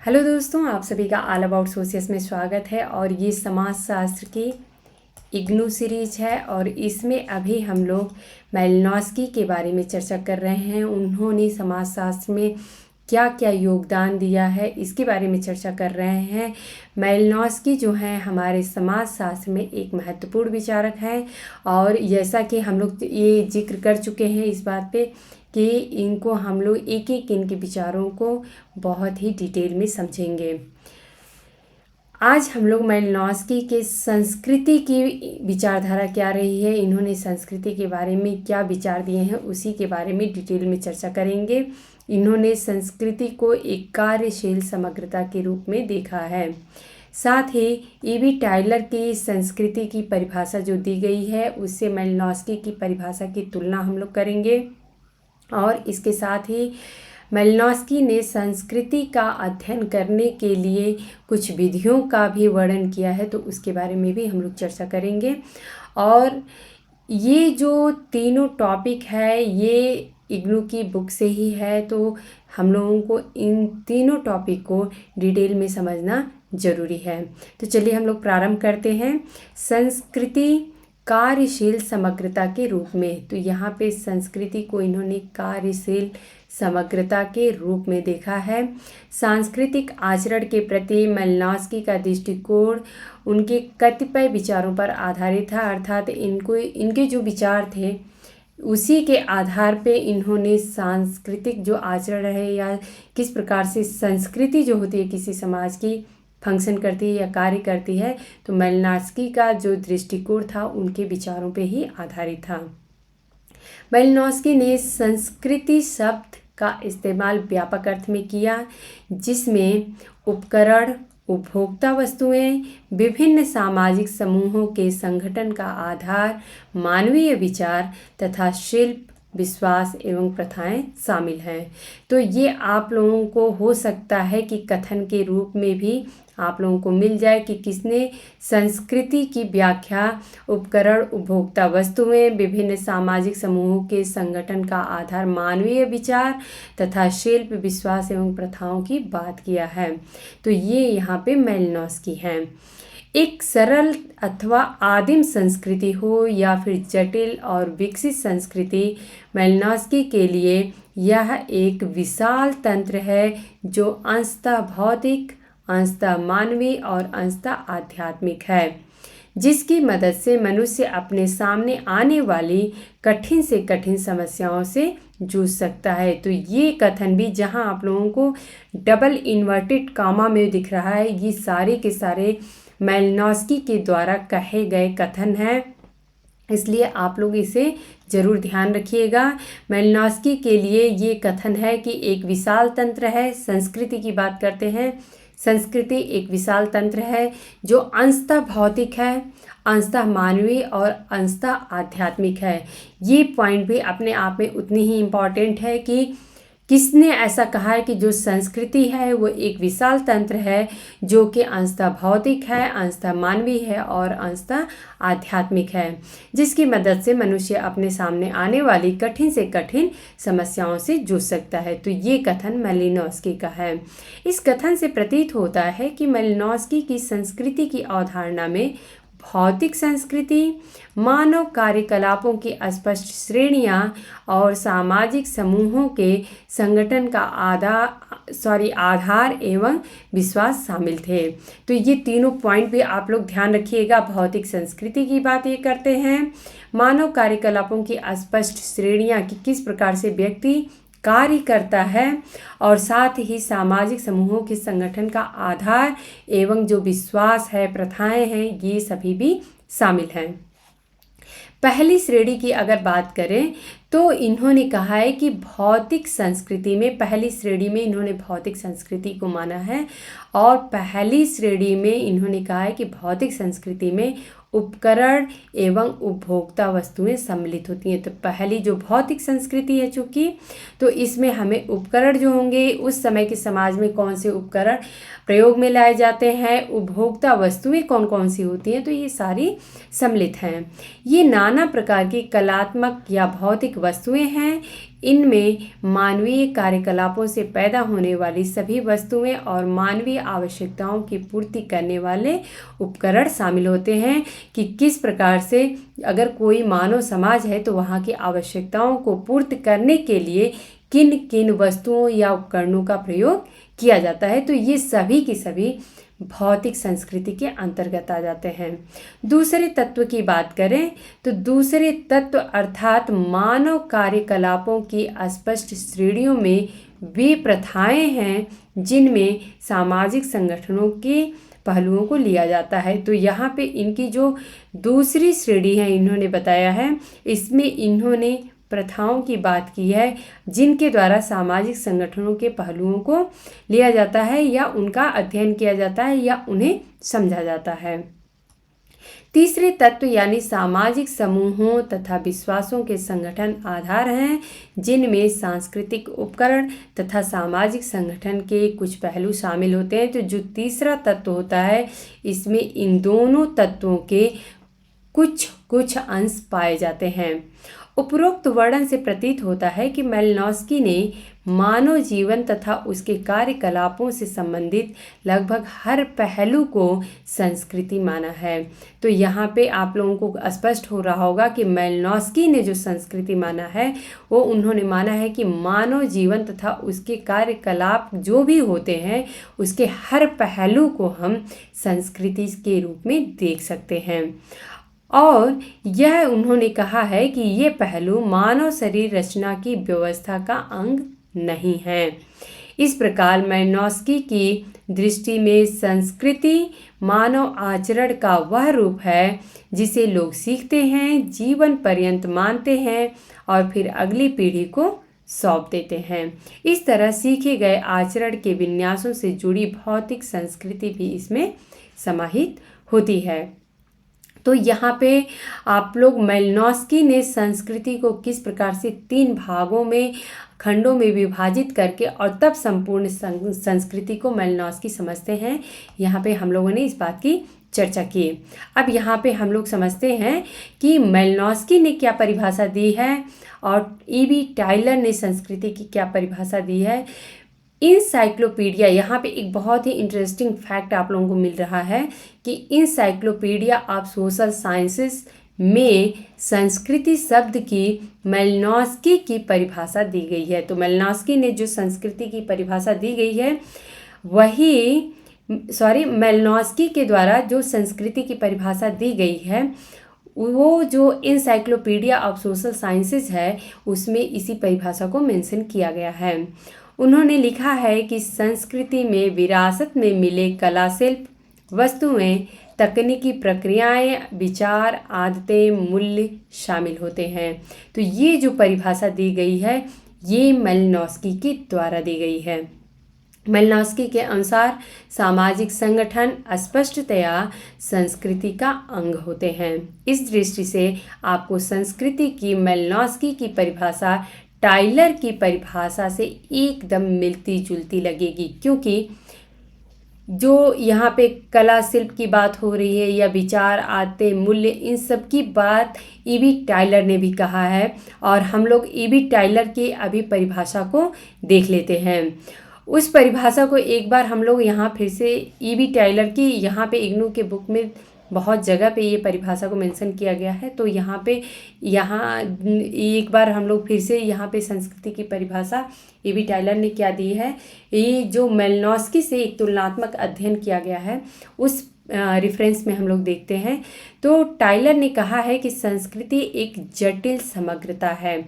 Hello दोस्तों, आप सभी का ऑल अबाउट सोशियस में स्वागत है। और ये समाजशास्त्र की इग्नू सीरीज है और इसमें अभी हम लोग मेलिनोव्स्की के बारे में चर्चा कर रहे हैं। उन्होंने समाजशास्त्र में क्या क्या योगदान दिया है इसके बारे में चर्चा कर रहे हैं। मेलिनोव्स्की जो हैं हमारे समाजशास्त्र में एक महत्वपूर्ण विचारक हैं और जैसा कि हम लोग ये जिक्र कर चुके हैं इस बात पे कि इनको हम लोग एक एक इनके विचारों को बहुत ही डिटेल में समझेंगे। आज हम लोग मेलिनोव्स्की के संस्कृति की विचारधारा क्या रही है, इन्होंने संस्कृति के बारे में क्या विचार दिए हैं, उसी के बारे में डिटेल में चर्चा करेंगे। इन्होंने संस्कृति को एक कार्यशील समग्रता के रूप में देखा है। साथ ही ईवी टाइलर की संस्कृति की परिभाषा जो दी गई है उससे मेलिनोव्स्की की परिभाषा की तुलना हम लोग करेंगे। और इसके साथ ही मेलिनोव्स्की ने संस्कृति का अध्ययन करने के लिए कुछ विधियों का भी वर्णन किया है, तो उसके बारे में भी हम लोग चर्चा करेंगे। और ये जो तीनों टॉपिक है ये इग्नू की बुक से ही है, तो हम लोगों को इन तीनों टॉपिक को डिटेल में समझना ज़रूरी है। तो चलिए हम लोग प्रारंभ करते हैं। संस्कृति कार्यशील समग्रता के रूप में, तो यहाँ पे संस्कृति को इन्होंने कार्यशील समग्रता के रूप में देखा है। सांस्कृतिक आचरण के प्रति मेलिनोव्स्की का दृष्टिकोण उनके कतिपय विचारों पर आधारित था, अर्थात इनके जो विचार थे उसी के आधार पे इन्होंने सांस्कृतिक जो आचरण है या किस प्रकार से संस्कृति जो होती है किसी समाज की फंक्शन करती है या कार्य करती है, तो मेलिनोव्स्की का जो दृष्टिकोण था उनके विचारों पे ही आधारित था। मेलिनोव्स्की ने संस्कृति शब्द का इस्तेमाल व्यापक अर्थ में किया, जिसमें उपकरण, उपभोक्ता वस्तुएं, विभिन्न सामाजिक समूहों के संगठन का आधार, मानवीय विचार तथा शिल्प, विश्वास एवं प्रथाएं शामिल हैं। तो ये आप लोगों को हो सकता है कि कथन के रूप में भी आप लोगों को मिल जाए कि किसने संस्कृति की व्याख्या उपकरण, उपभोक्ता वस्तुएं, विभिन्न सामाजिक समूहों के संगठन का आधार, मानवीय विचार तथा शिल्प, विश्वास एवं प्रथाओं की बात किया है। तो ये यहाँ पे मेलिनोव्स्की हैं। एक सरल अथवा आदिम संस्कृति हो या फिर जटिल और विकसित संस्कृति, मेलिनोव्स्की के लिए यह एक विशाल तंत्र है जो अंशतः भौतिक, अंशतः मानवीय और अंशतः आध्यात्मिक है, जिसकी मदद से मनुष्य अपने सामने आने वाली कठिन से कठिन समस्याओं से जूझ सकता है। तो ये कथन भी जहां आप लोगों को डबल इन्वर्टेड कामा में दिख रहा है, ये सारे के सारे मेलिनोव्स्की के द्वारा कहे गए कथन हैं, इसलिए आप लोग इसे ज़रूर ध्यान रखिएगा। मेलिनोव्स्की के लिए ये कथन है कि एक विशाल तंत्र है, संस्कृति की बात करते हैं, संस्कृति एक विशाल तंत्र है जो अंशतः भौतिक है, अंशतः मानवीय और अंशतः आध्यात्मिक है। ये पॉइंट भी अपने आप में उतनी ही इम्पॉर्टेंट है कि किसने ऐसा कहा है कि जो संस्कृति है वो एक विशाल तंत्र है जो कि अंशतः भौतिक है, अंशतः मानवीय है और अंशतः आध्यात्मिक है, जिसकी मदद से मनुष्य अपने सामने आने वाली कठिन से कठिन समस्याओं से जूझ सकता है। तो ये कथन मेलिनोव्स्की का है। इस कथन से प्रतीत होता है कि मेलिनोव्स्की की संस्कृति की अवधारणा में भौतिक संस्कृति, मानव कार्यकलापों की स्पष्ट श्रेणियाँ और सामाजिक समूहों के संगठन का आधार एवं विश्वास शामिल थे। तो ये तीनों पॉइंट भी आप लोग ध्यान रखिएगा। भौतिक संस्कृति की बात ये करते हैं, मानव कार्यकलापों की स्पष्ट श्रेणियाँ कि किस प्रकार से व्यक्ति कार्य करता है, और साथ ही सामाजिक समूहों के संगठन का आधार एवं जो विश्वास है, प्रथाएं हैं, ये सभी भी शामिल हैं। पहली श्रेणी की अगर बात करें तो इन्होंने कहा है कि भौतिक संस्कृति में, पहली श्रेणी में इन्होंने भौतिक संस्कृति को माना है, और पहली श्रेणी में इन्होंने कहा है कि भौतिक संस्कृति में उपकरण एवं उपभोक्ता वस्तुएं सम्मिलित होती हैं। तो पहली जो भौतिक संस्कृति है चूँकि, तो इसमें हमें उपकरण जो होंगे, उस समय के समाज में कौन से उपकरण प्रयोग में लाए जाते हैं, उपभोक्ता वस्तुएं कौन कौन सी होती हैं, तो ये सारी सम्मिलित हैं। ये नाना प्रकार की कलात्मक या भौतिक वस्तुएं हैं। इनमें मानवीय कार्यकलापों से पैदा होने वाली सभी वस्तुएं और मानवीय आवश्यकताओं की पूर्ति करने वाले उपकरण शामिल होते हैं कि किस प्रकार से अगर कोई मानव समाज है तो वहाँ की आवश्यकताओं को पूर्ति करने के लिए किन किन वस्तुओं या उपकरणों का प्रयोग किया जाता है। तो ये सभी की सभी भौतिक संस्कृति के अंतर्गत आ जाते हैं। दूसरे तत्व की बात करें तो दूसरे तत्व अर्थात मानव कार्यकलापों की अस्पष्ट श्रेणियों में वे प्रथाएं हैं जिनमें सामाजिक संगठनों के पहलुओं को लिया जाता है। तो यहाँ पे इनकी जो दूसरी श्रेणी है इन्होंने बताया है, इसमें इन्होंने प्रथाओं की बात की है जिनके द्वारा सामाजिक संगठनों के पहलुओं को लिया जाता है या उनका अध्ययन किया जाता है या उन्हें समझा जाता है। तीसरे तत्व यानी सामाजिक समूहों तथा विश्वासों के संगठन आधार हैं जिनमें सांस्कृतिक उपकरण तथा सामाजिक संगठन के कुछ पहलू शामिल होते हैं। तो जो तीसरा तत्व होता है इसमें इन दोनों तत्वों के कुछ कुछ अंश पाए जाते हैं। उपरोक्त वर्णन से प्रतीत होता है कि मेलिनोव्स्की ने मानव जीवन तथा उसके कार्यकलापों से संबंधित लगभग हर पहलू को संस्कृति माना है। तो यहाँ पे आप लोगों को स्पष्ट हो रहा होगा कि मेलिनोव्स्की ने जो संस्कृति माना है वो उन्होंने माना है कि मानव जीवन तथा उसके कार्यकलाप जो भी होते हैं उसके हर पहलू को हम संस्कृति के रूप में देख सकते हैं। और यह उन्होंने कहा है कि ये पहलू मानव शरीर रचना की व्यवस्था का अंग नहीं है। इस प्रकार मेलिनोव्स्की की दृष्टि में संस्कृति मानव आचरण का वह रूप है जिसे लोग सीखते हैं, जीवन पर्यंत मानते हैं और फिर अगली पीढ़ी को सौंप देते हैं। इस तरह सीखे गए आचरण के विन्यासों से जुड़ी भौतिक संस्कृति भी इसमें समाहित होती है। तो यहाँ पे आप लोग मेलिनोव्स्की ने संस्कृति को किस प्रकार से 3 भागों में खंडों में विभाजित करके और तब संपूर्ण संस्कृति को मेलिनोव्स्की समझते हैं, यहाँ पे हम लोगों ने इस बात की चर्चा की। अब यहाँ पे हम लोग समझते हैं कि मेलिनोव्स्की ने क्या परिभाषा दी है और E.B. टाइलर ने संस्कृति की क्या परिभाषा दी है। इनसाइक्लोपीडिया, यहाँ पे एक बहुत ही इंटरेस्टिंग फैक्ट आप लोगों को मिल रहा है कि इनसाइक्लोपीडिया ऑफ सोशल साइंसेस में संस्कृति शब्द की मेलिनोव्स्की की परिभाषा दी गई है। तो मेलिनोव्स्की ने जो संस्कृति की परिभाषा दी गई है वही मेलिनोव्स्की के द्वारा जो संस्कृति की परिभाषा दी गई है वो जो इनसाइक्लोपीडिया ऑफ सोशल साइंसेस है उसमें इसी परिभाषा को मेंशन किया गया है। उन्होंने लिखा है कि संस्कृति में विरासत में मिले कला शिल्प, वस्तुएं, तकनीकी प्रक्रियाएं, विचार, आदतें, मूल्य शामिल होते हैं। तो ये जो परिभाषा दी गई है ये मेलिनोव्स्की के द्वारा दी गई है। मेलिनोव्स्की के अनुसार सामाजिक संगठन स्पष्टतया संस्कृति का अंग होते हैं। इस दृष्टि से आपको संस्कृति की मेलिनोव्स्की की परिभाषा टाइलर की परिभाषा से एकदम मिलती जुलती लगेगी, क्योंकि जो यहाँ पे कला शिल्प की बात हो रही है या विचार, आदतें, मूल्य, इन सब की बात E.B. टाइलर ने भी कहा है। और हम लोग E.B. टाइलर की अभी परिभाषा को देख लेते हैं। उस परिभाषा को एक बार हम लोग यहाँ फिर से E.B. टाइलर की यहाँ पे इग्नू के बुक में बहुत जगह पे ये परिभाषा को मेंशन किया गया है। तो यहाँ एक बार हम लोग फिर से यहाँ पे संस्कृति की परिभाषा E.B. टाइलर ने क्या दी है, ये जो मेलिनोव्स्की से एक तुलनात्मक अध्ययन किया गया है उस रेफरेंस में हम लोग देखते हैं। तो टाइलर ने कहा है कि संस्कृति एक जटिल समग्रता है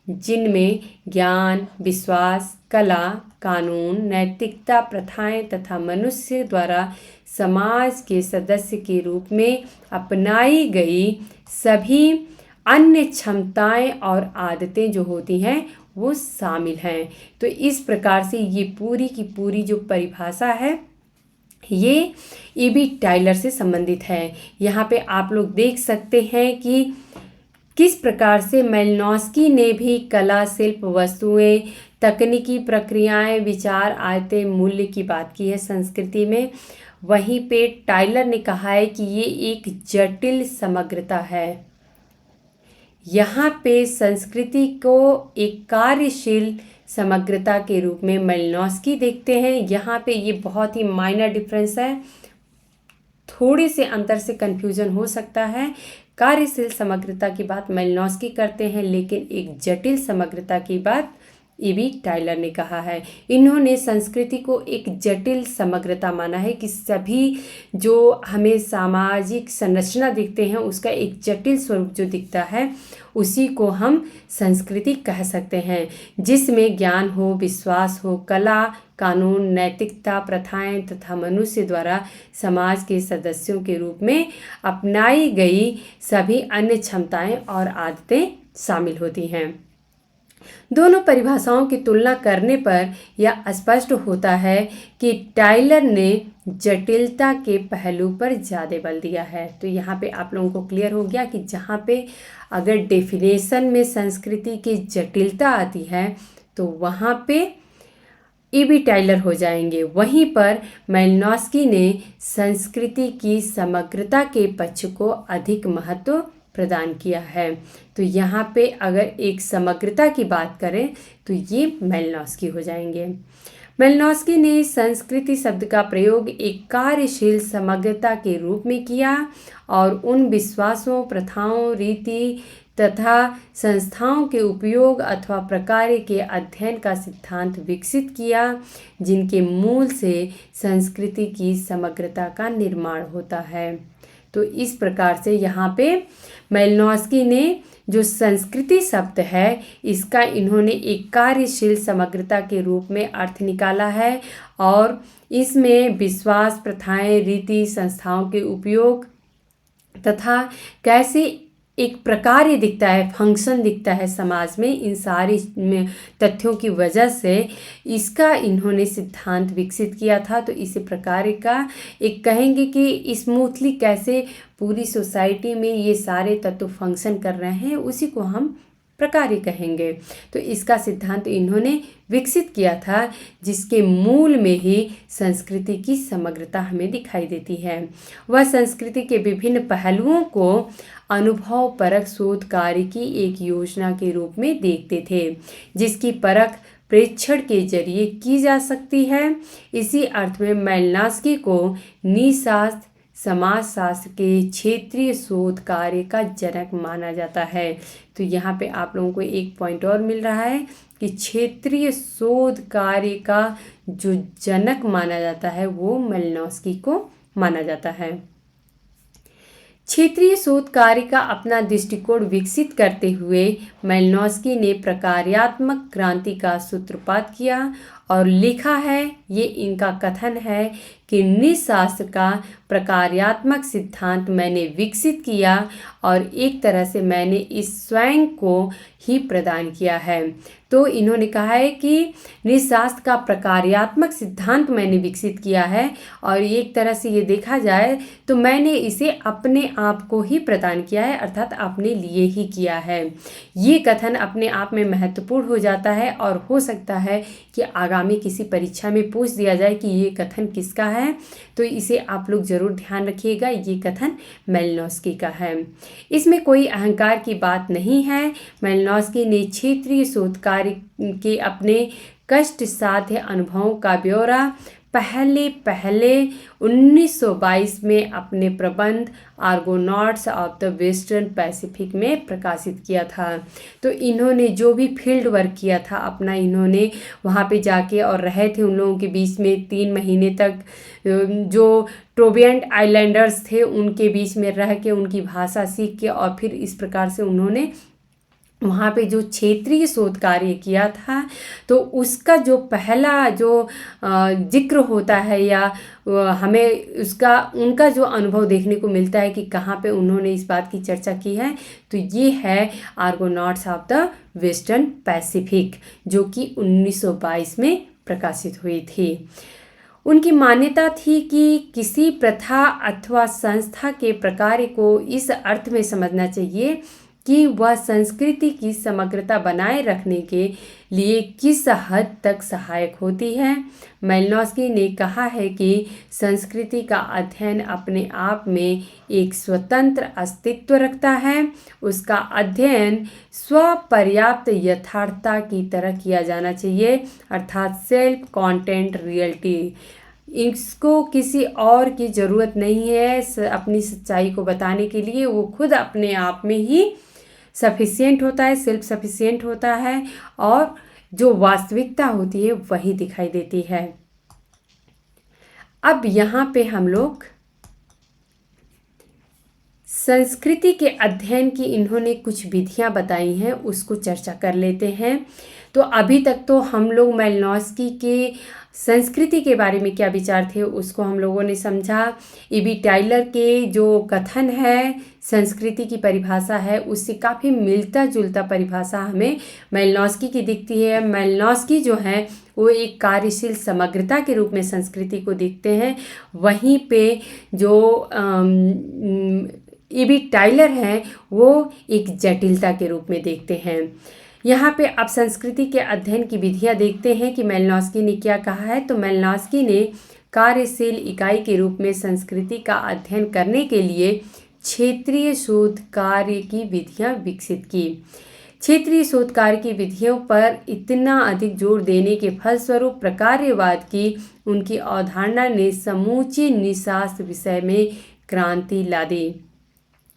जिनमें ज्ञान, विश्वास, कला, कानून, नैतिकता, प्रथाएं तथा मनुष्य द्वारा समाज के सदस्य के रूप में अपनाई गई सभी अन्य क्षमताएं और आदतें जो होती हैं वो शामिल हैं। तो इस प्रकार से ये पूरी की पूरी जो परिभाषा है ये E.B. टाइलर से संबंधित है। यहाँ पे आप लोग देख सकते हैं कि किस प्रकार से मेलिनोव्स्की ने भी कला, शिल्प, वस्तुएं, तकनीकी प्रक्रियाएं, विचार, आदतें, मूल्य की बात की है संस्कृति में। वहीं पे टाइलर ने कहा है कि ये एक जटिल समग्रता है। यहाँ पे संस्कृति को एक कार्यशील समग्रता के रूप में मेलिनोस्की देखते हैं। यहाँ पे ये बहुत ही माइनर डिफरेंस है, थोड़े से अंतर से कंफ्यूजन हो सकता है। कार्यशील समग्रता की बात मेलिनोस्की करते हैं, लेकिन एक जटिल समग्रता की बात ईबी टायलर ने कहा है। इन्होंने संस्कृति को एक जटिल समग्रता माना है कि सभी जो हमें सामाजिक संरचना दिखते हैं उसका एक जटिल स्वरूप जो दिखता है उसी को हम संस्कृति कह सकते हैं, जिसमें ज्ञान हो, विश्वास हो, कला, कानून, नैतिकता, प्रथाएं तथा मनुष्य द्वारा समाज के सदस्यों के रूप में अपनाई गई सभी अन्य क्षमताएं और आदतें शामिल होती हैं। दोनों परिभाषाओं की तुलना करने पर यह स्पष्ट होता है कि टायलर ने जटिलता के पहलू पर ज़्यादा बल दिया है। तो यहाँ पे आप लोगों को क्लियर हो गया कि जहाँ पे अगर डेफिनेशन में संस्कृति की जटिलता आती है तो वहाँ पे ईबी टायलर हो जाएंगे। वहीं पर मेलिनोस्की ने संस्कृति की समग्रता के पक्ष को अधिक महत्व प्रदान किया है। तो यहाँ पे अगर एक समग्रता की बात करें तो ये मेलिनोस्की हो जाएंगे। मेलिनोस्की ने संस्कृति शब्द का प्रयोग एक कार्यशील समग्रता के रूप में किया और उन विश्वासों, प्रथाओं, रीति तथा संस्थाओं के उपयोग अथवा प्रकार के अध्ययन का सिद्धांत विकसित किया जिनके मूल से संस्कृति की समग्रता का निर्माण होता है। तो इस प्रकार से यहाँ पे मेलिनोस्की ने जो संस्कृति शब्द है इसका इन्होंने एक कार्यशील समग्रता के रूप में अर्थ निकाला है और इसमें विश्वास, प्रथाएं, रीति, संस्थाओं के उपयोग तथा कैसे एक प्रकार दिखता है, फंक्शन दिखता है समाज में, इन सारी तथ्यों की वजह से इसका इन्होंने सिद्धांत विकसित किया था। तो इस प्रकार का एक कहेंगे कि स्मूथली कैसे पूरी सोसाइटी में ये सारे तत्व फंक्शन कर रहे हैं उसी को हम प्रकार कहेंगे। तो इसका सिद्धांत इन्होंने विकसित किया था जिसके मूल में ही संस्कृति की समग्रता हमें दिखाई देती है। वह संस्कृति के विभिन्न पहलुओं को अनुभव परक शोध कार्य की एक योजना के रूप में देखते थे जिसकी परख प्रेक्षण के जरिए की जा सकती है। इसी अर्थ में मेलिनोस्की को नीतिशास्त्र, समाजशास्त्र के क्षेत्रीय शोध कार्य का जनक माना जाता है। तो यहाँ पे आप लोगों को एक पॉइंट और मिल रहा है कि क्षेत्रीय शोध कार्य का जो जनक माना जाता है वो मेलिनोस्की को माना जाता है। क्षेत्रीय शोध कार्य का अपना दृष्टिकोण विकसित करते हुए मेलिनोस्की ने प्रकार्यात्मक क्रांति का सूत्रपात किया और लिखा है, ये इनका कथन है कि नीतिशास्त्र का प्रकार्यात्मक सिद्धांत मैंने विकसित किया और एक तरह से मैंने इस स्वयं को ही प्रदान किया है। तो इन्होंने कहा है कि नीतिशास्त्र का प्रकार्यात्मक सिद्धांत मैंने विकसित किया है और एक तरह से ये देखा जाए तो मैंने इसे अपने आप को ही प्रदान किया है, अर्थात अपने लिए ही किया है। ये कथन अपने आप में महत्वपूर्ण हो जाता है और हो सकता है कि आगामी किसी परीक्षा में पूछ दिया जाए कि ये कथन किसका है, तो इसे आप लोग ज़रूर ध्यान रखिएगा। ये कथन मेलिनोस्की का है। इसमें कोई अहंकार की बात नहीं है। मेलिनोस्की ने क्षेत्रीय शोध कार्य के अपने कष्ट साध्य अनुभवों का ब्यौरा पहले 1922 में अपने प्रबंध आर्गोनॉट्स ऑफ द वेस्टर्न पैसिफिक में प्रकाशित किया था। तो इन्होंने जो भी फील्ड वर्क किया था अपना, इन्होंने वहाँ पे जाके और रहे थे उन लोगों के बीच में 3 महीने तक, जो टोबिएंट आइलैंडर्स थे उनके बीच में रह के उनकी भाषा सीख के और फिर इस प्रकार से उन्होंने वहाँ पे जो क्षेत्रीय शोध कार्य किया था तो उसका जो पहला जो जिक्र होता है या हमें उनका जो अनुभव देखने को मिलता है कि कहाँ पे उन्होंने इस बात की चर्चा की है, तो ये है आर्गोनॉट्स ऑफ द वेस्टर्न पैसिफिक जो कि 1922 में प्रकाशित हुई थी। उनकी मान्यता थी कि किसी प्रथा अथवा संस्था के प्रकार को इस अर्थ में समझना चाहिए कि वह संस्कृति की समग्रता बनाए रखने के लिए किस हद तक सहायक होती है। मैलिनोव्स्की ने कहा है कि संस्कृति का अध्ययन अपने आप में एक स्वतंत्र अस्तित्व रखता है। उसका अध्ययन स्वपर्याप्त यथार्थता की तरह किया जाना चाहिए, अर्थात सेल्फ कॉन्टेंट रियलिटी। इसको किसी और की ज़रूरत नहीं है अपनी सच्चाई को बताने के लिए। वो खुद अपने आप में ही सफिशिएंट होता है, सेल्फ सफिशिएंट होता है, और जो वास्तविकता होती है वही दिखाई देती है। अब यहाँ पे हम लोग संस्कृति के अध्ययन की इन्होंने कुछ विधियाँ बताई हैं, उसको चर्चा कर लेते हैं। तो अभी तक तो हम लोग मैलिनोव्स्की के संस्कृति के बारे में क्या विचार थे उसको हम लोगों ने समझा। ई.बी. टाइलर के जो कथन है, संस्कृति की परिभाषा है, उससे काफ़ी मिलता जुलता परिभाषा हमें मैलिनोव्स्की की दिखती है। मैलिनोव्स्की जो है वो एक कार्यशील समग्रता के रूप में संस्कृति को देखते हैं, वहीं पे जो ई.बी. टाइलर हैं वो एक जटिलता के रूप में देखते हैं। यहाँ पे अब संस्कृति के अध्ययन की विधियाँ देखते हैं कि मैलिनोव्स्की ने क्या कहा है। तो मैलिनोव्स्की ने कार्यशील इकाई के रूप में संस्कृति का अध्ययन करने के लिए क्षेत्रीय शोध कार्य की विधियाँ विकसित की। क्षेत्रीय शोध कार्य की विधियों पर इतना अधिक जोर देने के फलस्वरूप प्रकार्यवाद की उनकी अवधारणा ने समूचे निशास्त्र विषय में क्रांति ला दी।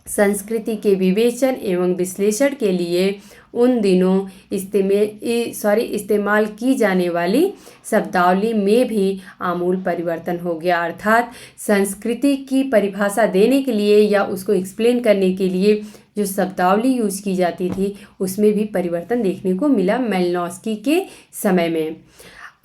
संस्कृति के विवेचन एवं विश्लेषण के लिए उन दिनों इस्तेमाल की जाने वाली शब्दावली में भी आमूल परिवर्तन हो गया। अर्थात संस्कृति की परिभाषा देने के लिए या उसको एक्सप्लेन करने के लिए जो शब्दावली यूज की जाती थी उसमें भी परिवर्तन देखने को मिला मैलिनोव्स्की के समय में।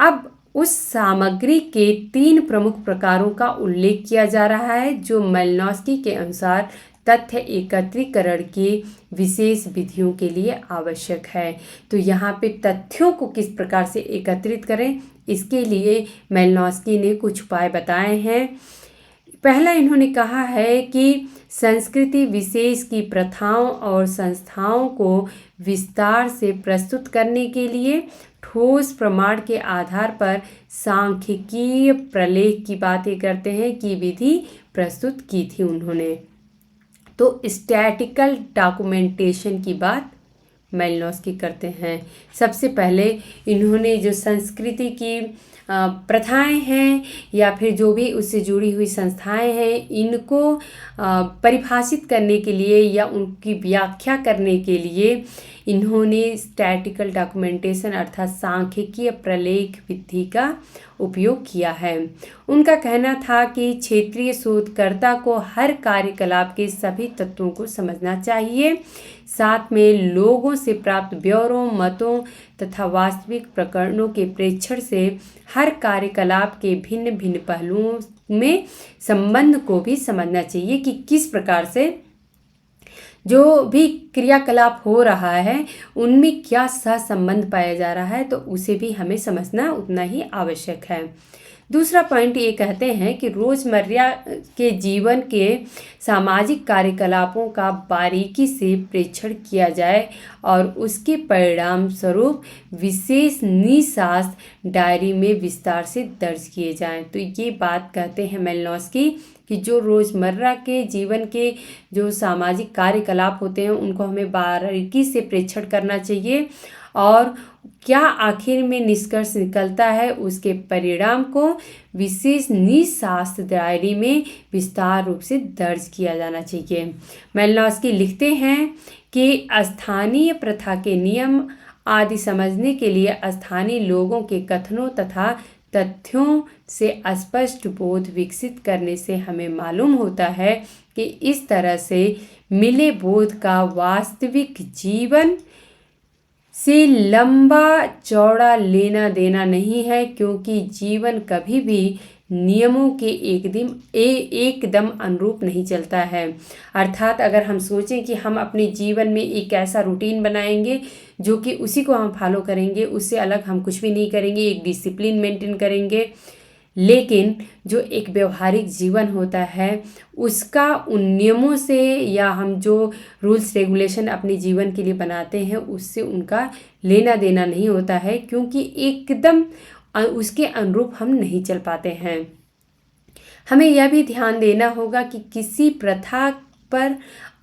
अब उस सामग्री के 3 प्रमुख प्रकारों का उल्लेख किया जा रहा है जो मैलिनोव्स्की के अनुसार तथ्य एकत्रीकरण की विशेष विधियों के लिए आवश्यक है। तो यहाँ पे तथ्यों को किस प्रकार से एकत्रित करें, इसके लिए मैलिनोव्स्की ने कुछ उपाय बताए हैं। पहला इन्होंने कहा है कि संस्कृति विशेष की प्रथाओं और संस्थाओं को विस्तार से प्रस्तुत करने के लिए ठोस प्रमाण के आधार पर सांख्यिकीय प्रलेख की बातें करते हैं कि विधि प्रस्तुत की थी उन्होंने। तो स्टैटिकल डॉक्यूमेंटेशन की बात मैलिनोव्स्की करते हैं। सबसे पहले इन्होंने जो संस्कृति की प्रथाएं हैं या फिर जो भी उससे जुड़ी हुई संस्थाएं हैं, इनको परिभाषित करने के लिए या उनकी व्याख्या करने के लिए इन्होंने स्टैटिकल डॉक्यूमेंटेशन अर्थात सांख्यिकीय प्रलेख विधि का उपयोग किया है। उनका कहना था कि क्षेत्रीय शोधकर्ता को हर कार्यकलाप के सभी तत्वों को समझना चाहिए, साथ में लोगों से प्राप्त ब्यौरों, मतों तथा वास्तविक प्रकरणों के प्रेक्षण से हर कार्यकलाप के भिन्न भिन्न पहलुओं में संबंध को भी समझना चाहिए कि किस प्रकार से जो भी क्रियाकलाप हो रहा है उनमें क्या सहसंबंध पाया जा रहा है, तो उसे भी हमें समझना उतना ही आवश्यक है। दूसरा पॉइंट ये कहते हैं कि रोज़मर्रा के जीवन के सामाजिक कार्यकलापों का बारीकी से प्रेक्षण किया जाए और उसके परिणाम स्वरूप विशेष निशास्त्र डायरी में विस्तार से दर्ज किए जाएं। तो ये बात कहते हैं मैलिनोव्स्की कि जो रोज़मर्रा के जीवन के जो सामाजिक कार्यकलाप होते हैं उनको हमें बारीकी से प्रेक्षण करना चाहिए और क्या आखिर में निष्कर्ष निकलता है उसके परिणाम को विशेष निशास्त्र डायरी में विस्तार रूप से दर्ज किया जाना चाहिए। मैलिनोव्स्की लिखते हैं कि स्थानीय प्रथा के नियम आदि समझने के लिए स्थानीय लोगों के कथनों तथा तथ्यों से स्पष्ट बोध विकसित करने से हमें मालूम होता है कि इस तरह से मिले बोध का वास्तविक जीवन से लंबा चौड़ा लेना देना नहीं है, क्योंकि जीवन कभी भी नियमों के एकदम अनुरूप नहीं चलता है। अर्थात अगर हम सोचें कि हम अपने जीवन में एक ऐसा रूटीन बनाएंगे जो कि उसी को हम फॉलो करेंगे, उससे अलग हम कुछ भी नहीं करेंगे, एक डिसिप्लिन मेंटेन करेंगे, लेकिन जो एक व्यवहारिक जीवन होता है उसका उन नियमों से या हम जो रूल्स रेगुलेशन अपने जीवन के लिए बनाते हैं उससे उनका लेना देना नहीं होता है, क्योंकि एकदम उसके अनुरूप हम नहीं चल पाते हैं। हमें यह भी ध्यान देना होगा कि किसी प्रथा पर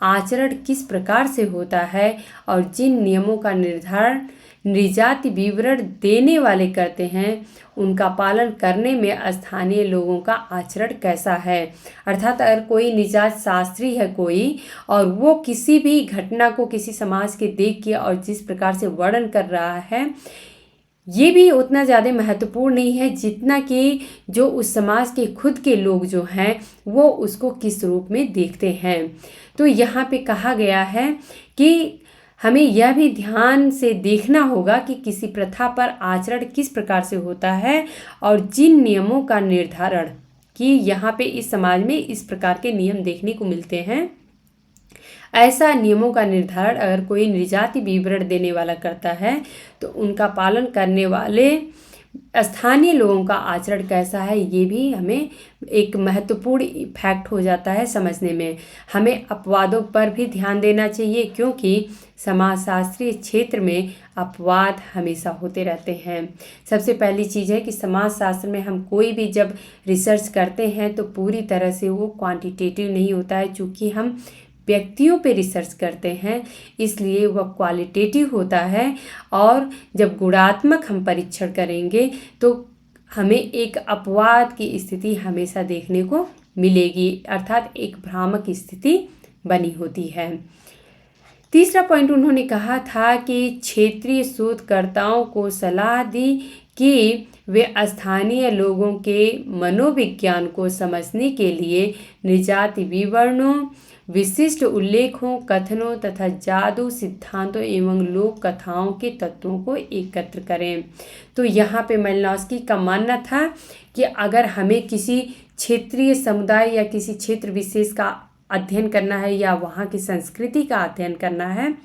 आचरण किस प्रकार से होता है और जिन नियमों का निर्धारण निजाति विवरण देने वाले करते हैं उनका पालन करने में स्थानीय लोगों का आचरण कैसा है। अर्थात अगर कोई निजात शास्त्री है कोई और वो किसी भी घटना को किसी समाज के देख के और जिस प्रकार से वर्णन कर रहा है, ये भी उतना ज़्यादा महत्वपूर्ण नहीं है जितना कि जो उस समाज के खुद के लोग जो हैं वो उसको किस रूप में देखते हैं। तो यहाँ पे कहा गया है कि हमें यह भी ध्यान से देखना होगा कि किसी प्रथा पर आचरण किस प्रकार से होता है और जिन नियमों का निर्धारण कि यहाँ पे इस समाज में इस प्रकार के नियम देखने को मिलते हैं, ऐसा नियमों का निर्धारण अगर कोई निजाति विवरण देने वाला करता है तो उनका पालन करने वाले स्थानीय लोगों का आचरण कैसा है, ये भी हमें एक महत्वपूर्ण फैक्ट हो जाता है समझने में। हमें अपवादों पर भी ध्यान देना चाहिए, क्योंकि समाजशास्त्रीय क्षेत्र में अपवाद हमेशा होते रहते हैं। सबसे पहली चीज़ है कि समाजशास्त्र में हम कोई भी जब रिसर्च करते हैं तो पूरी तरह से वो क्वांटिटेटिव नहीं होता है, चूँकि हम व्यक्तियों पे रिसर्च करते हैं इसलिए वह क्वालिटेटिव होता है। और जब गुणात्मक हम परीक्षण करेंगे तो हमें एक अपवाद की स्थिति हमेशा देखने को मिलेगी, अर्थात एक भ्रामक स्थिति बनी होती है। तीसरा पॉइंट उन्होंने कहा था कि क्षेत्रीय शोधकर्ताओं को सलाह दी कि वे स्थानीय लोगों के मनोविज्ञान को समझने के लिए निजाति विवरणों, विशिष्ट उल्लेखों, कथनों तथा जादू सिद्धांतों एवं लोक कथाओं के तत्वों को एकत्र करें। तो यहाँ पे मालिनोव्स्की का मानना था कि अगर हमें किसी क्षेत्रीय समुदाय या किसी क्षेत्र विशेष का अध्ययन करना है या वहाँ की संस्कृति का अध्ययन करना है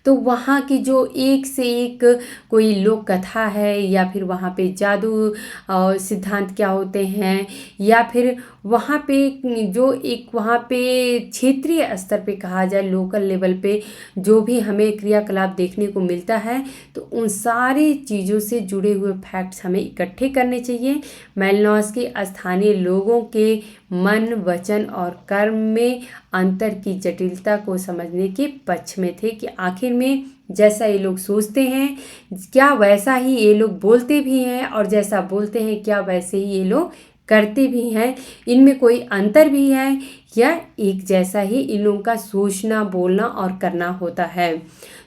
तो वहाँ की जो एक से एक कोई लोक कथा है या फिर वहाँ पे जादू सिद्धांत क्या होते हैं या फिर वहाँ पे जो एक वहाँ पे क्षेत्रीय स्तर पे कहा जाए लोकल लेवल पे जो भी हमें क्रियाकलाप देखने को मिलता है तो उन सारी चीज़ों से जुड़े हुए फैक्ट्स हमें इकट्ठे करने चाहिए। मालिनोव्स्की स्थानीय लोगों के मन, वचन और कर्म में अंतर की जटिलता को समझने के पक्ष में थे कि आखिर में जैसा ये लोग सोचते हैं क्या वैसा ही ये लोग बोलते भी हैं और जैसा बोलते हैं क्या वैसे ही ये लोग करते भी हैं, इनमें कोई अंतर भी है या एक जैसा ही इन लोगों का सोचना, बोलना और करना होता है।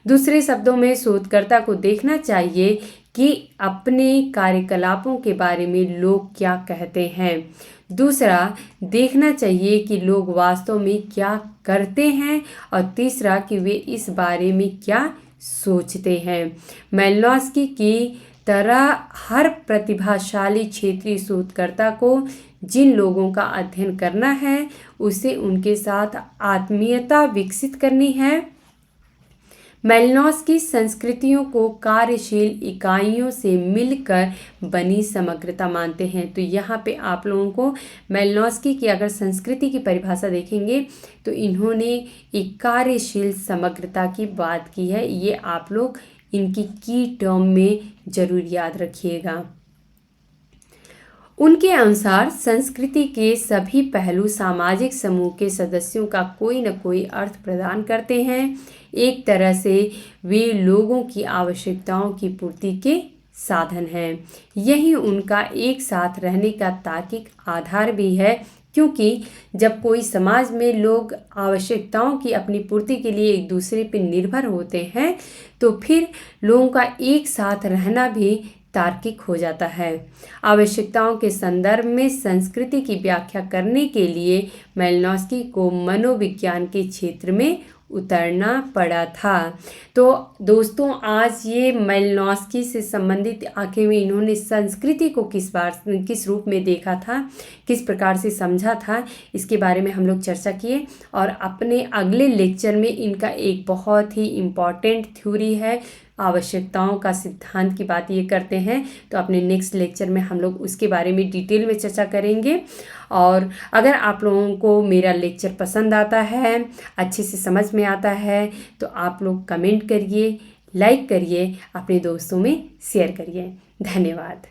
दूसरे शब्दों में शोधकर्ता को देखना चाहिए कि अपने कार्यकलापों के बारे में लोग क्या कहते हैं। दूसरा, देखना चाहिए कि लोग वास्तव में क्या करते हैं और तीसरा कि वे इस बारे में क्या सोचते हैं। मालिनोव्स्की की तरह हर प्रतिभाशाली क्षेत्रीय शोधकर्ता को जिन लोगों का अध्ययन करना है उसे उनके साथ आत्मीयता विकसित करनी है। मालिनोव्स्की संस्कृतियों को कार्यशील इकाइयों से मिलकर बनी समग्रता मानते हैं। तो यहाँ पे आप लोगों को मालिनोव्स्की की अगर संस्कृति की परिभाषा देखेंगे तो इन्होंने एक कार्यशील समग्रता की बात की है। ये आप लोग इनकी की टर्म में जरूर याद रखिएगा। उनके अनुसार संस्कृति के सभी पहलू सामाजिक समूह के सदस्यों का कोई न कोई अर्थ प्रदान करते हैं। एक तरह से वे लोगों की आवश्यकताओं की पूर्ति के साधन हैं। यही उनका एक साथ रहने का तार्किक आधार भी है, क्योंकि जब कोई समाज में लोग आवश्यकताओं की अपनी पूर्ति के लिए एक दूसरे पर निर्भर होते हैं तो फिर लोगों का एक साथ रहना भी तार्किक हो जाता है। आवश्यकताओं के संदर्भ में संस्कृति की व्याख्या करने के लिए मालिनोव्स्की को मनोविज्ञान के क्षेत्र में उतरना पड़ा था। तो दोस्तों, आज ये मालिनोव्स्की से संबंधित आखिर में इन्होंने संस्कृति को किस रूप में देखा था, किस प्रकार से समझा था, इसके बारे में हम लोग चर्चा किए। और अपने अगले लेक्चर में इनका एक बहुत ही इम्पॉर्टेंट थ्योरी है आवश्यकताओं का सिद्धांत की बात ये करते हैं, तो अपने नेक्स्ट लेक्चर में हम लोग उसके बारे में डिटेल में चर्चा करेंगे। और अगर आप लोगों को मेरा लेक्चर पसंद आता है, अच्छे से समझ में आता है, तो आप लोग कमेंट करिए, लाइक करिए, अपने दोस्तों में शेयर करिए। धन्यवाद।